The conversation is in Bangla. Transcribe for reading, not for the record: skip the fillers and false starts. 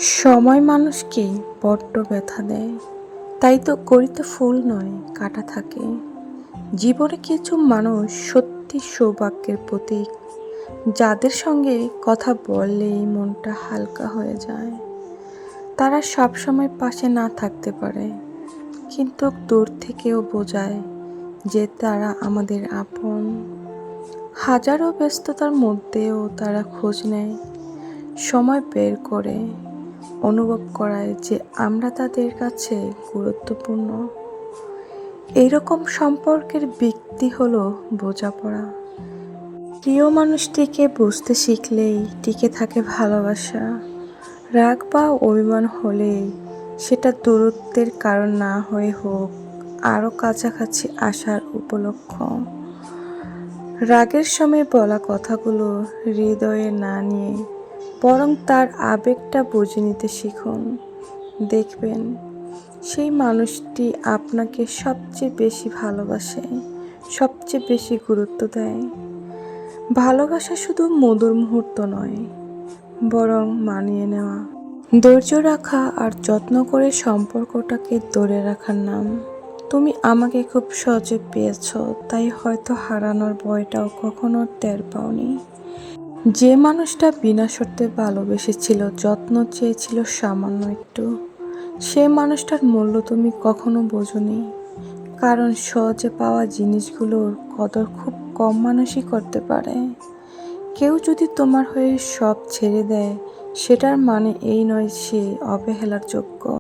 সময় মানুষকে বড্ড ব্যথা দেয়। তাই তো গড়িতে ফুল নয়, কাঁটা থাকে। জীবনে কিছু মানুষ সত্যি সৌভাগ্যের প্রতীক, যাদের সঙ্গে কথা বললেই মনটা হালকা হয়ে যায়। তারা সবসময় পাশে না থাকতে পারে, কিন্তু দূর থেকেও বোঝায় যে তারা আমাদের আপন। হাজারো ব্যস্ততার মধ্যেও তারা খোঁজ নেয়, সময় বের করে, অনুভব করায় যে আমরা তাদের কাছে গুরুত্বপূর্ণ। এরকম সম্পর্কের ভিত্তি হলো বোঝাপড়া। প্রিয় মানুষটিকে বুঝতে শিখলেই টিকে থাকে ভালোবাসা। রাগ বা অভিমান হলেই সেটা দূরত্বের কারণ না হয়ে হোক আরও কাছাকাছি আসার উপলক্ষ। রাগের সময় বলা কথাগুলো হৃদয়ে না নিয়ে বরং তার আবেগটা বুঝে নিতে শিখুন। দেখবেন সেই মানুষটি আপনাকে সবচেয়ে বেশি ভালোবাসে, সবচেয়ে বেশি গুরুত্ব দেয়। ভালোবাসা শুধু মধুর মুহূর্ত নয়, বরং মানিয়ে নেওয়া, ধৈর্য রাখা আর যত্ন করে সম্পর্কটাকে ধরে রাখার নাম। তুমি আমাকে খুব সহজে পেয়েছ, তাই হয়তো হারানোর ভয়টাও কখনো টের পাওনি। যে মানুষটা বিনা শর্তে ভালোবেসেছিল, যত্ন চেয়েছিল সামান্য একটু, সে মানুষটার মূল্য তুমি কখনো বোঝোনি। কারণ সহজে পাওয়া জিনিসগুলোর কদর খুব কম মানুষই করতে পারে। কেউ যদি তোমার হয়ে সব ছেড়ে দেয়, সেটার মানে এই নয় সে অবহেলার যোগ্য।